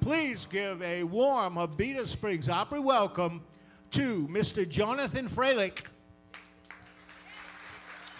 Please give a warm Abita Springs Opry welcome to Mr. Jonathan Freilich.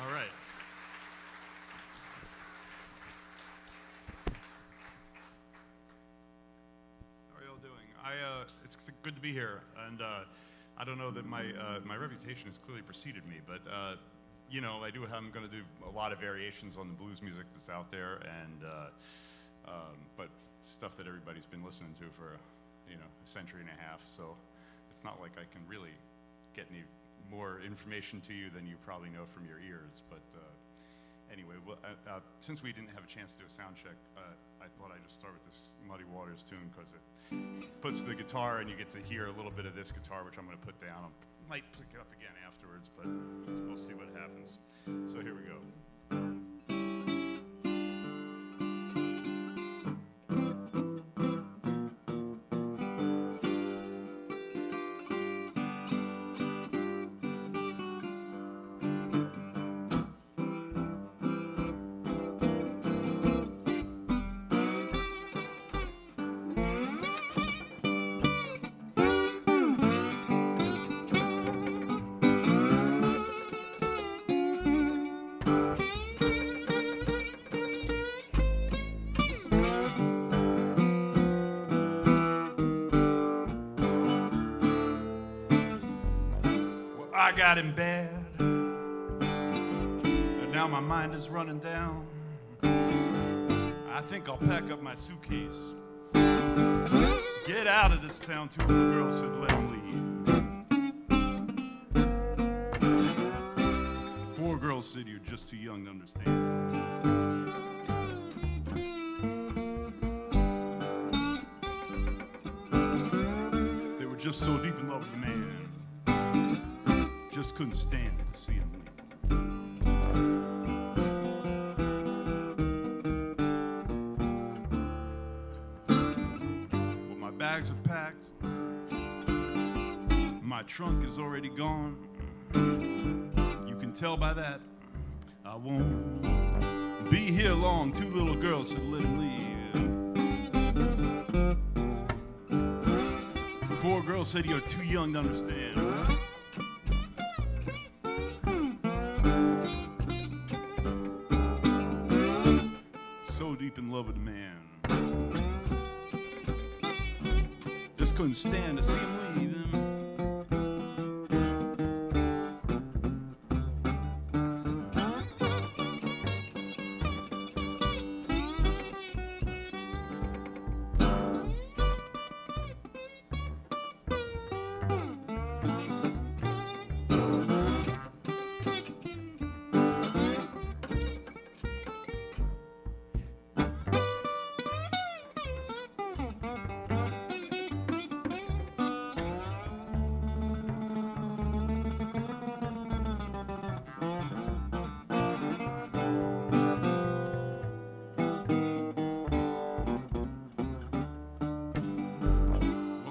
All right. How are y'all doing? It's good to be here, and I don't know that my reputation has clearly preceded me, but you know, I'm going to do a lot of variations on the blues music that's out there, and but stuff that everybody's been listening to for a century and a half. So it's not like I can really get any more information to you than you probably know from your ears. But anyway, well, since we didn't have a chance to do a sound check, I thought I'd just start with this Muddy Waters tune because it puts the guitar and you get to hear a little bit of this guitar, which I'm going to put down. I might pick it up again afterwards, but we'll see what happens. So here we go. I got in bed, and now my mind is running down. I think I'll pack up my suitcase, get out of this town. Two little girls said, let him leave. Four girls said, you're just too young to understand. They were just so deep in love with the man. Just couldn't stand to see him leave. Well, my bags are packed. My trunk is already gone. You can tell by that I won't be here long. Two little girls said, let him leave. Four girls said, you're too young to understand. So deep in love with the man, just couldn't stand to see him leaving.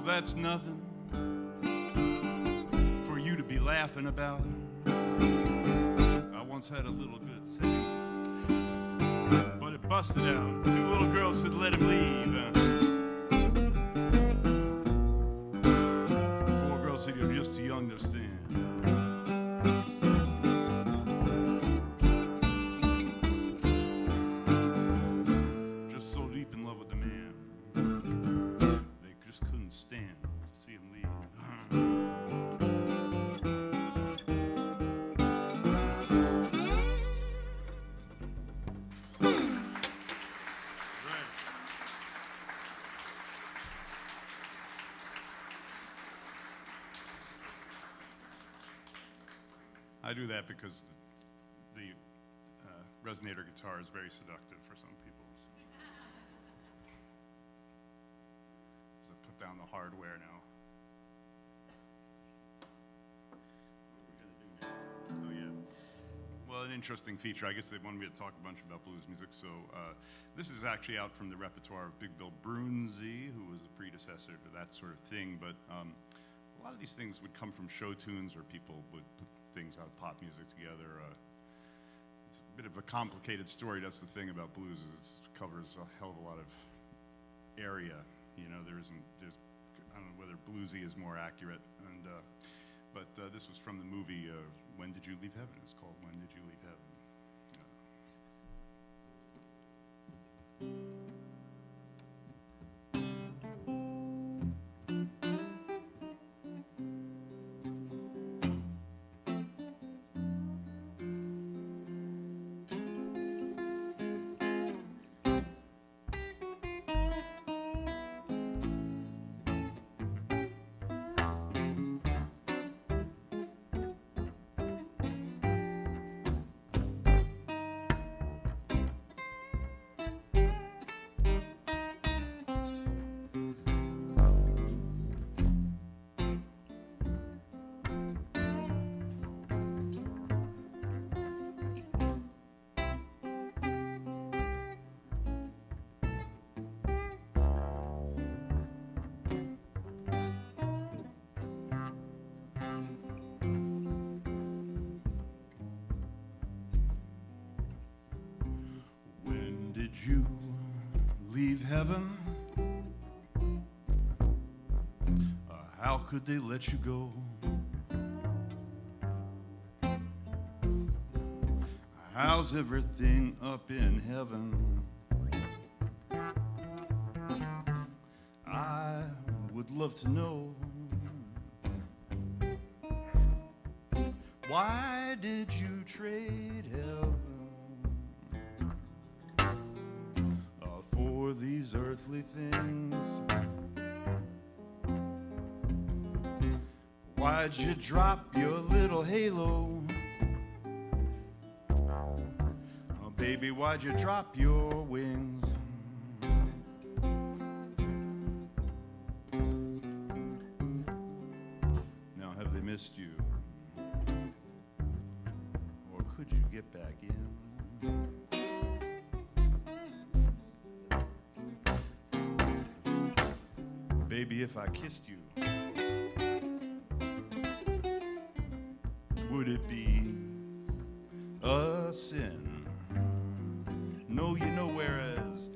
That's nothing for you to be laughing about. I once had a little good saying, but it busted out. Two little girls said, let him leave. Four girls said, you're just too young to understand. Just so deep in love with the man. Just couldn't stand to see him leave. I do that because the resonator guitar is very seductive for some people. Down the hardware now. What are we gonna do next? Oh yeah. Well, an interesting feature. I guess they wanted me to talk a bunch about blues music. So this is actually out from the repertoire of Big Bill Broonzy, who was a predecessor to that sort of thing. But a lot of these things would come from show tunes, or people would put things out of pop music together. It's a bit of a complicated story. That's the thing about blues, is it covers a hell of a lot of area. You know, there's, I don't know whether bluesy is more accurate. But this was from the movie When Did You Leave Heaven? It's called When Did You Leave Heaven? Did you leave heaven? How could they let you go? How's everything up in heaven? I would love to know. Why did you trade heaven for these earthly things? Why'd you drop your little halo? Oh, baby, why'd you drop your wings? Now, have they missed you? Or could you get back in? Baby, if I kissed you, would it be a sin? No, you know, whereas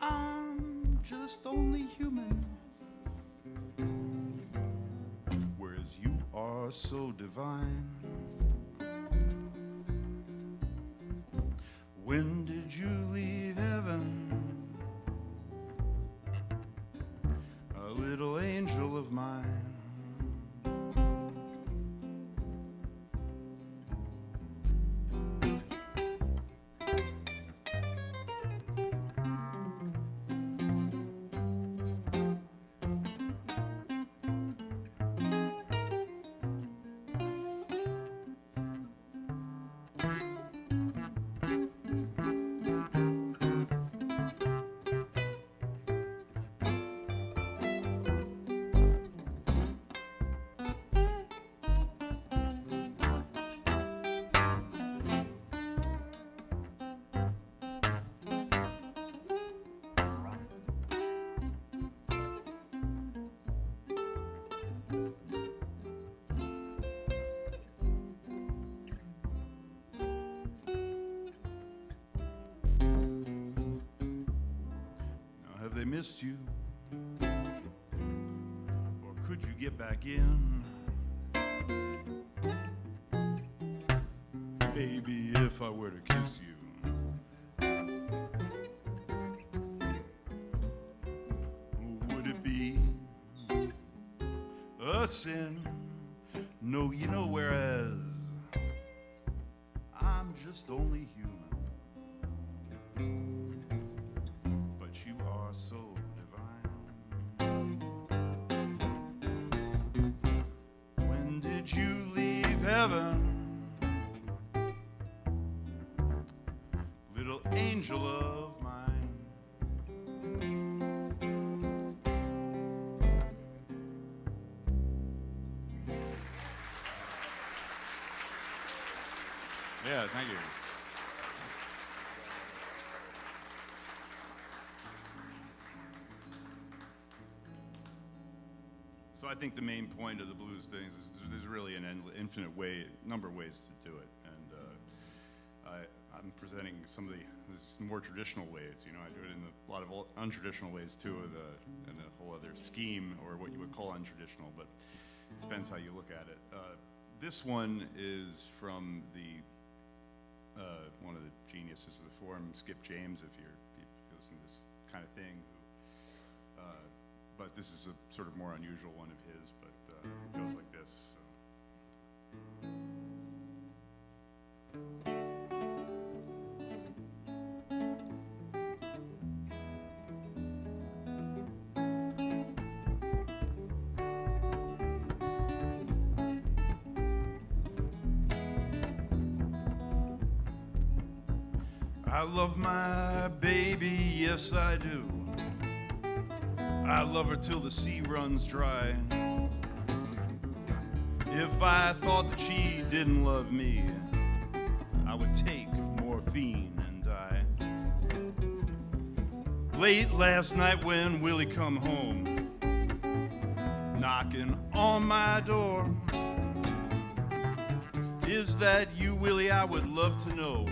I'm just only human, whereas you are so divine. When did you leave heaven? Little angel of mine. They missed you, or could you get back in? Baby, if I were to kiss you, would it be a sin? No, you know, whereas I'm just only human. So divine. When did you leave heaven, little angel of mine? Yeah, thank you. So I think the main point of the blues things is there's really an infinite number of ways to do it, and I'm presenting some of the more traditional ways. You know, I do it in a lot of untraditional ways too, in a whole other scheme, or what you would call untraditional, but it depends how you look at it. This one is from the one of the geniuses of the forum, Skip James, if you listen to this kind of thing. But this is a sort of more unusual one of his, but it goes like this. So. I love my baby, yes I do. I love her till the sea runs dry. If I thought that she didn't love me, I would take morphine and die. Late last night when Willie come home, knocking on my door. Is that you, Willie? I would love to know.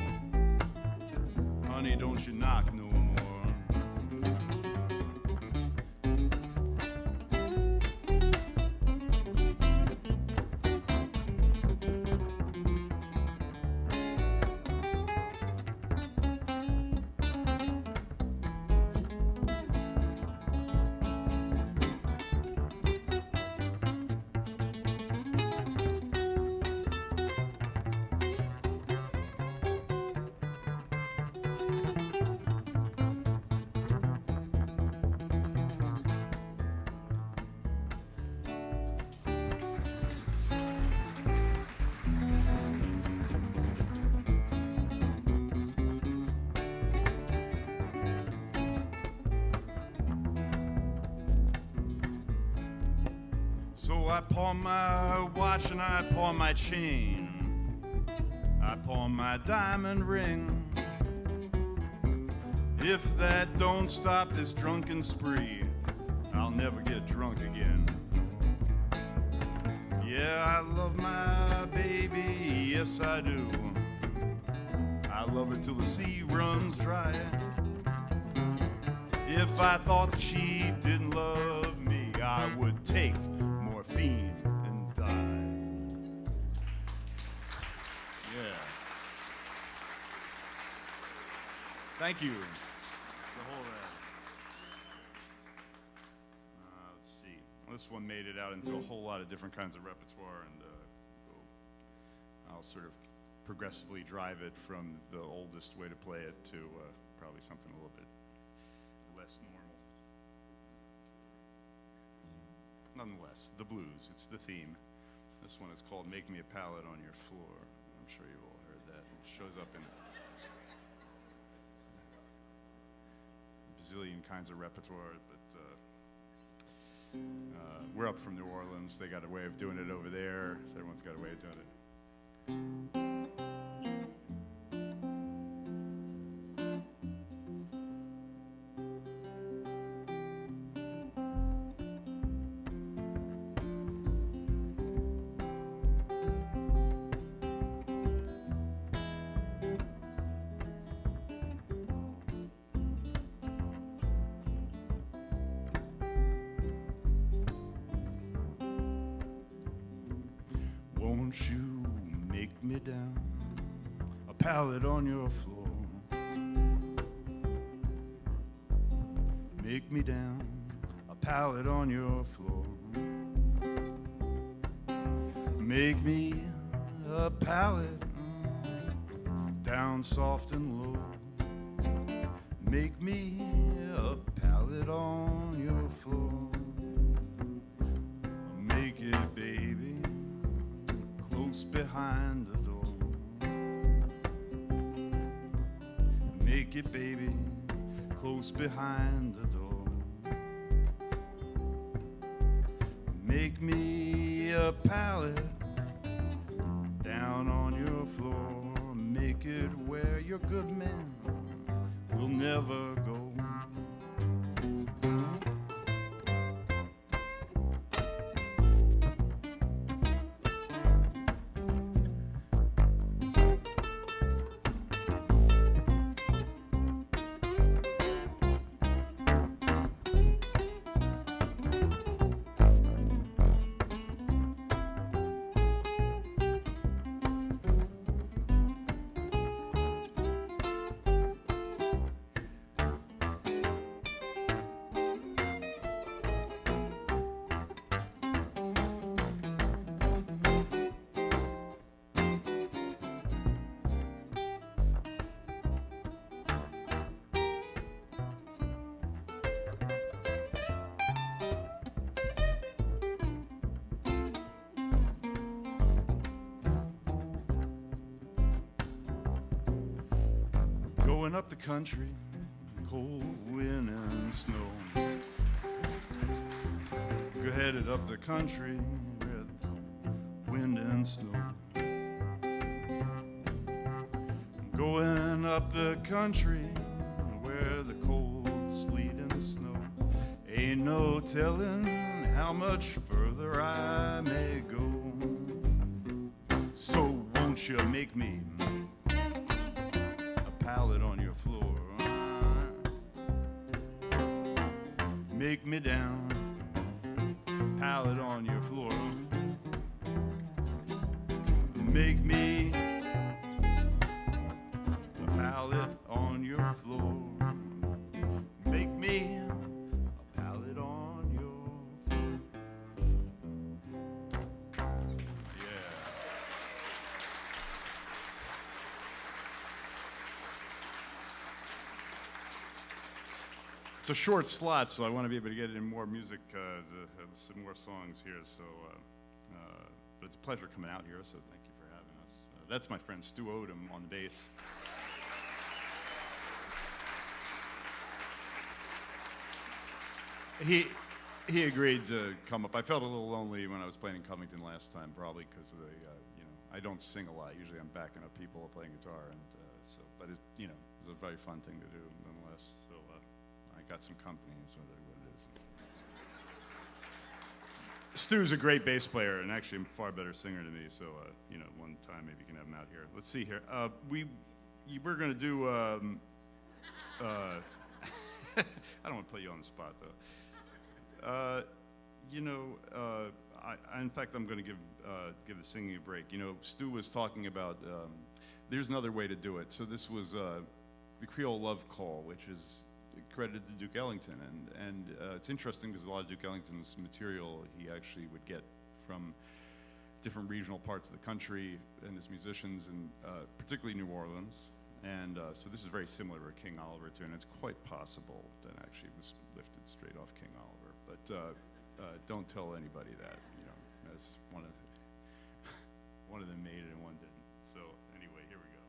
Honey, don't you knock no more. So I pawn my watch and I pawn my chain. I pawn my diamond ring. If that don't stop this drunken spree, I'll never get drunk again. Yeah, I love my baby, yes I do. I love her till the sea runs dry. If I thought that she didn't love me, I would take morphine and die. Yeah. Thank you. The whole let's see. This one made it out into a whole lot of different kinds of repertoire, and I'll sort of progressively drive it from the oldest way to play it to probably something a little bit less normal. Nonetheless, the blues, it's the theme. This one is called Make Me a Pallet on Your Floor. I'm sure you've all heard that. It shows up in a bazillion kinds of repertoire, but we're up from New Orleans. They got a way of doing it over there. So everyone's got a way of doing it. Won't you make me down a pallet on your floor? Make me down a pallet on your floor. Make me a pallet down soft and low. Make me a pallet on your floor. Make it, baby, close behind the door. Make it, baby, close behind the door. Make me a pallet down on your floor. Make it where your good men will never go. going up the country, cold wind and snow. Go headed up the country, red wind and snow. Going up the country where the cold sleet and snow. Ain't no telling how much further I may go. So won't you make me a pallet on your floor? Make me down, pallet on your floor. Make me a pallet on your floor. Make me a pallet on your floor. Yeah. It's a short slot, so I want to be able to get in more music, some more songs here. So, but it's a pleasure coming out here. So thank you for having us. That's my friend Stu Odom on the bass. He agreed to come up. I felt a little lonely when I was playing in Covington last time, probably because of the, I don't sing a lot. Usually I'm backing up people playing guitar, and but it, it was a very fun thing to do nonetheless. So I got some company, is what it is. Stu's a great bass player, and actually a far better singer than me. So one time maybe you can have him out here. Let's see here. We're gonna do. I don't want to put you on the spot though. In fact, I'm going to give the singing a break. Stu was talking about there's another way to do it. So this was the Creole Love Call, which is credited to Duke Ellington, and it's interesting because a lot of Duke Ellington's material he actually would get from different regional parts of the country and his musicians, and particularly New Orleans. And so this is very similar to a King Oliver tune. It's quite possible that actually it was lifted straight off King Oliver. But don't tell anybody that, as one of them made it and one didn't. So anyway, here we go.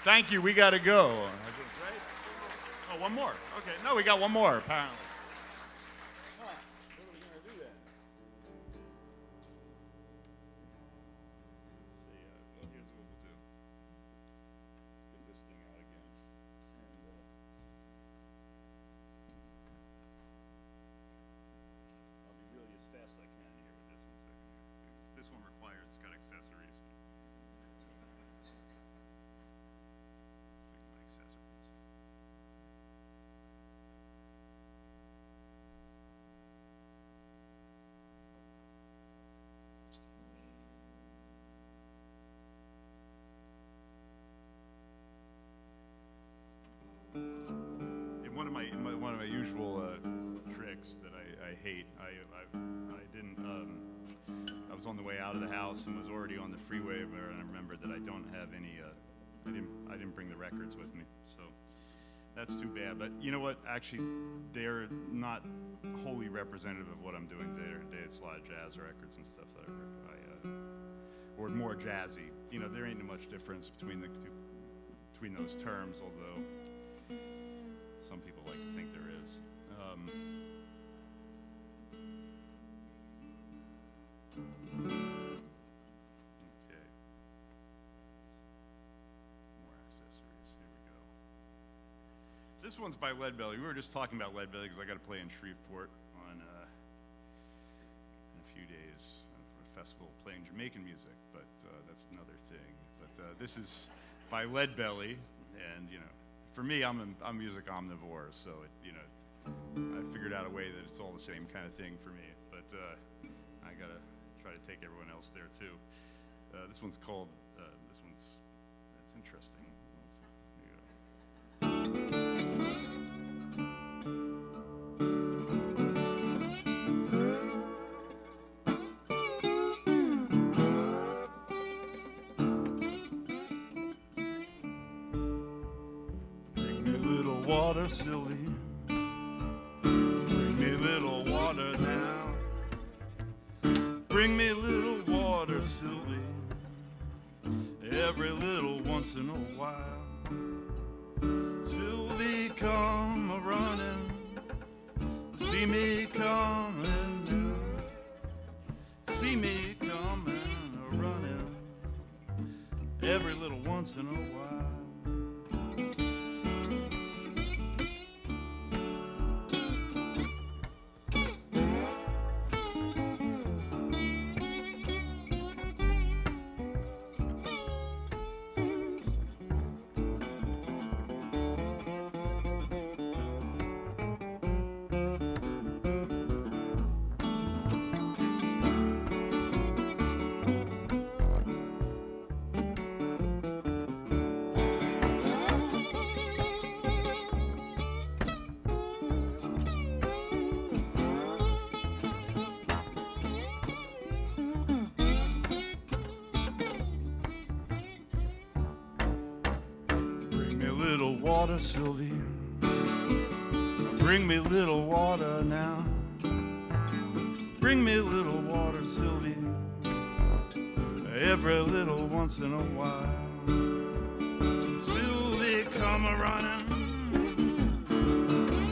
Thank you. We got to go. Right? Oh, one more. Okay. No, we got one more, apparently. Huh. When are we going to do that? See, well, here's what we'll do. Let's get this thing out again. And, I'll be really as fast as I can here with this one second. This one requires, it's got accessories. One of my usual tricks that I hate. I didn't. I was on the way out of the house and was already on the freeway, and I remembered that I don't have any. I didn't bring the records with me, so that's too bad. But you know what? Actually, they're not wholly representative of what I'm doing today. It's a lot of jazz records and stuff that or more jazzy. You know, there ain't much difference between the two, between those terms, although some people like to think there is. Okay. More accessories. Here we go. This one's by Leadbelly. We were just talking about Leadbelly because I got to play in Shreveport on in a few days for a festival playing Jamaican music, but that's another thing. But this is by Leadbelly, and you know. For me, I'm a music omnivore, so I figured out a way that it's all the same kind of thing for me. But I gotta try to take everyone else there too. This one's called. That's interesting. Water, Sylvie, bring me a little water now. Bring me a little water, Sylvie, every little once in a while. Sylvie, come a-running, see me coming, see me coming a-running, every little once in a while. Water, Sylvie, bring me a little water now. Bring me a little water, Sylvie, every little once in a while. Sylvie, come a-running,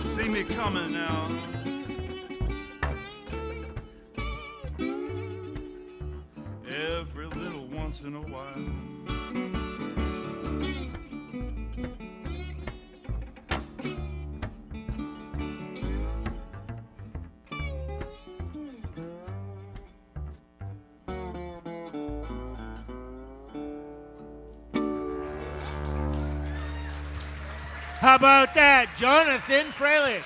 see me coming now. Every little once in a while. How about that, Jonathan Freilich?